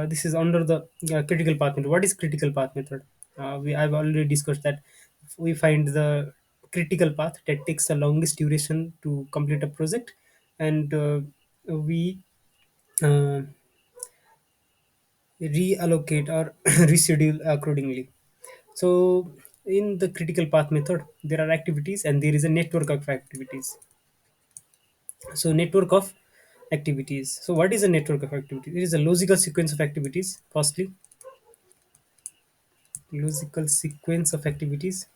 this is under the critical path method. What is critical path method? I've already discussed that we find the critical path that takes the longest duration to complete a project, and we uh, reallocate or reschedule accordingly. So, in the critical path method, there are activities and there is a network of activities. So, network of activities. So, what is a network of activities? It is a logical sequence of activities. Firstly, logical sequence of activities,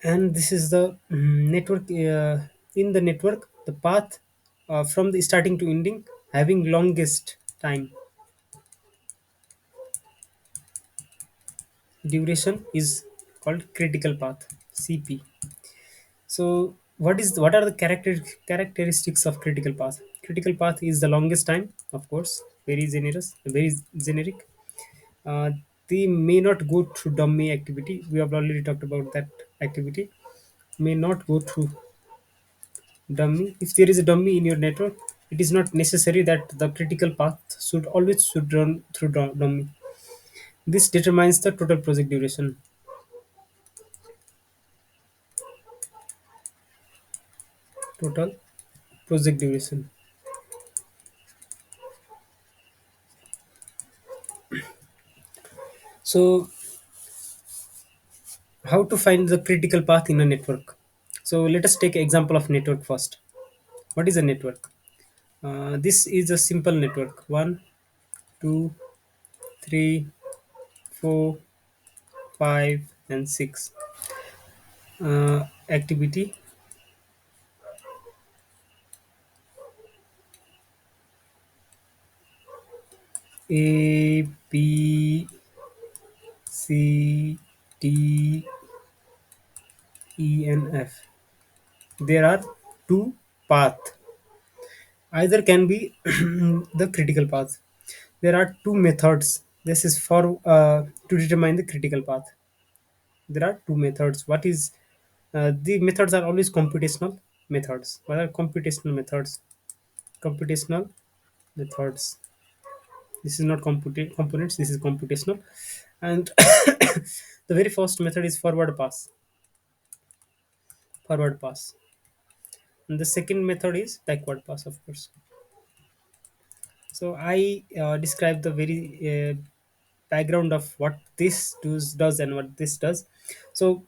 and this is the network. In the network, the path from the starting to ending having longest time duration is called critical path (CP). So, what are the characteristics of critical path? Critical path is the longest time, of course, very generic. Uh, they may not go through dummy activity. We have already talked about that activity. May not go through dummy. If there is a dummy in your network, it is not necessary that the critical path should run through dummy. This determines the total project duration. Total project duration. So, how to find the critical path in a network? So, let us take an example of network first. What is a network? This is a simple network. One, two, three, 4, 5, and 6. Activity A, B, C, D, E, and F. There are two paths. Either can be the critical path. There are two methods. This is for to determine the critical path. There are two methods. What is the methods are always computational methods. What are computational methods? Computational methods. This is not components. This is computational, and the very first method is forward pass. Forward pass, and the second method is backward pass, of course. So I describe the very background of what does and what this does. So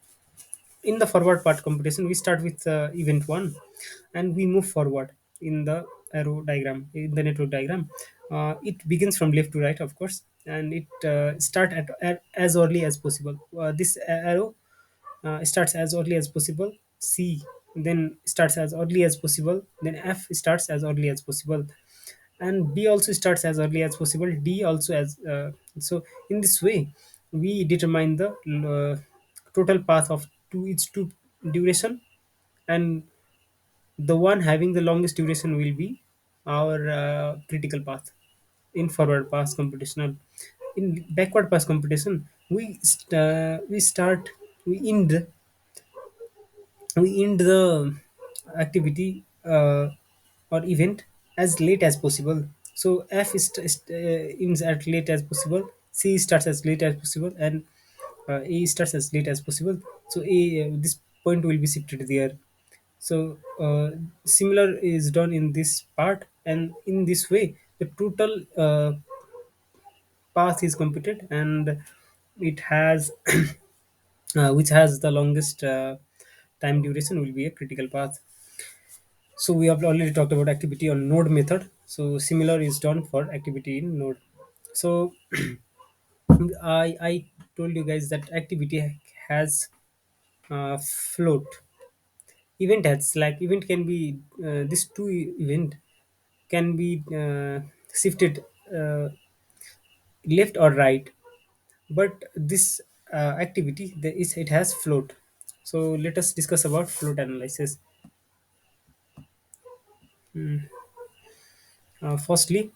in the forward part computation, we start with event one, and we move forward in the arrow diagram, in the network diagram. It begins from left to right, of course, and it start at as early as possible. This arrow starts as early as possible. C then starts as early as possible. Then F starts as early as possible, and B also starts as early as possible. D also as so. In this way, we determine the total path of two duration, and the one having the longest duration will be our critical path. In forward pass computational, in backward pass computation, we start we end we end the activity or event as late as possible. So F ends as late as possible, C starts as late as possible, and A starts as late as possible. So this point will be shifted there. So similar is done in this part, and in this way the total path is computed, and it has which has the longest time duration will be a critical path. So we have already talked about activity on node method. So similar is done for activity in node. So I told you guys that activity has float. Event has like event can be this two event can be shifted left or right, but this activity it has float. So let us discuss about float analysis. Firstly,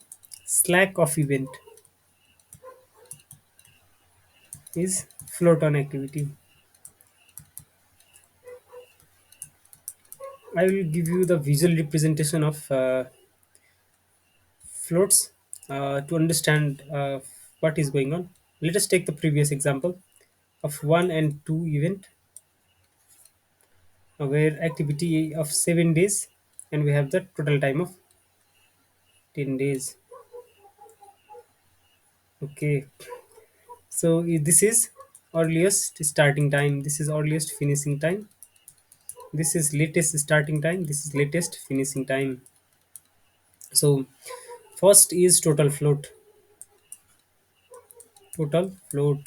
slack of event is float on activity. I will give you the visual representation of floats to understand what is going on. Let us take the previous example of 1 and 2 event, where activity of 7 days, and we have the total time of 10 days. Okay, so this is earliest starting time, this is earliest finishing time, this is latest starting time, this is latest finishing time. So first is total float. Total float.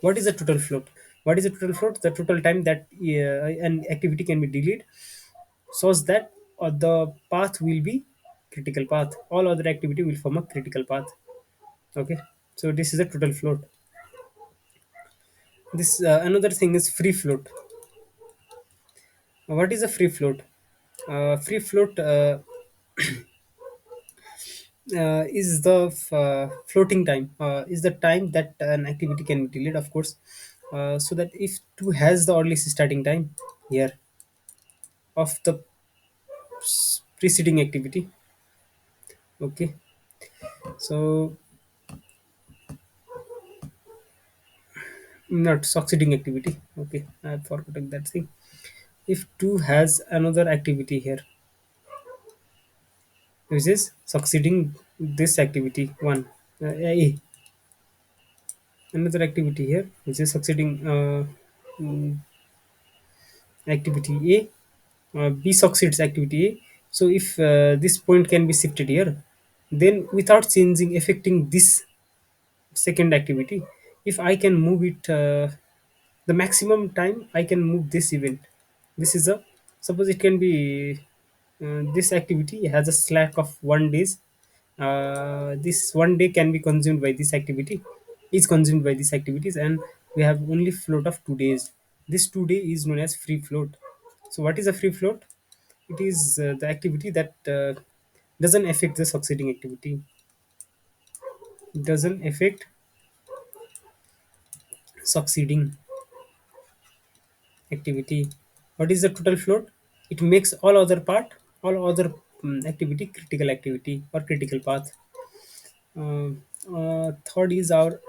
What is a total float? What is a total float? The total time that an activity can be delayed, so that the path will be critical path. All other activity will form a critical path. Okay. So this is a total float. This another thing is free float. What is a free float? Free float is the floating time. Is the time that an activity can be delayed, of course. So that if 2 has the earliest starting time here of the preceding activity. Okay, so not succeeding activity. Okay, I've forgotten that thing. If 2 has another activity here which is succeeding this activity 1, a another activity here which is succeeding activity a, b succeeds activity a. So if this point can be shifted here, then without changing affecting this second activity, if I can move it the maximum time I can move this event. This is a, suppose it can be this activity has a slack of 1 days. This 1 day can be consumed by this activity, is consumed by these activities, and we have only float of 2 days. This 2 day is known as free float. So what is a free float? It is the activity that doesn't affect the succeeding activity, doesn't affect succeeding activity. What is the total float? It makes all other activity critical activity or critical path. Third is our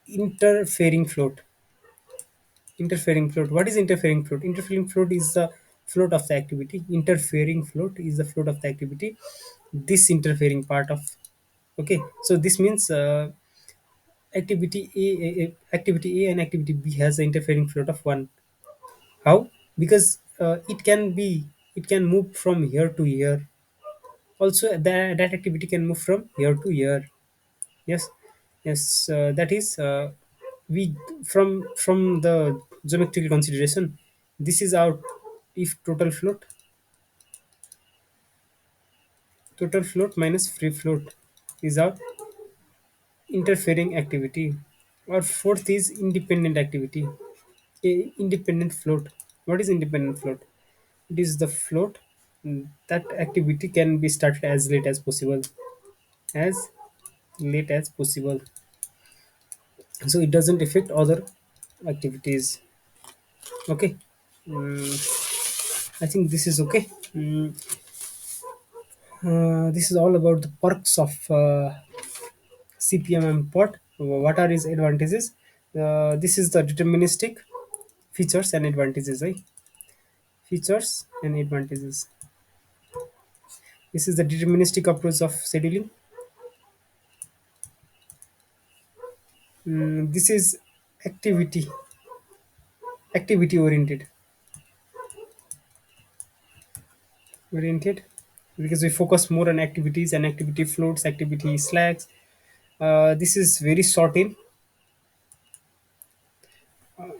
interfering float. Interfering float. What is interfering float? Interfering float is the float of the activity. Interfering float is the float of the activity. This interfering part of. Okay, so this means activity A and activity B has an interfering float of 1. How? Because it can move from here to here. Also, that activity can move from here to here. Yes, yes. That is we from the geometrical consideration. This is our if total float minus free float is our interfering activity. Or fourth is independent activity. Independent float. What is independent float? It is the float that activity can be started as late as possible. As late as possible. So it doesn't affect other activities. Okay. I think this is okay. This is all about the perks of CPM and POT. What are its advantages? This is the deterministic features and advantages, right? Features and advantages. This is the deterministic approach of scheduling. This is activity activity oriented, because we focus more on activities and activity floats, activity slacks. This is very short in,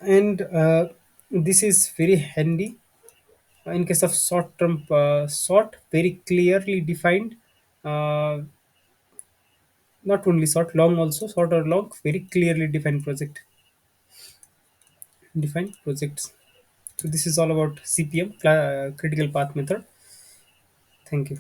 and this is very handy in case of short term, short, very clearly defined, uh, not only short, long also, short or long, very clearly defined projects. So this is all about CPM, critical path method. Thank you.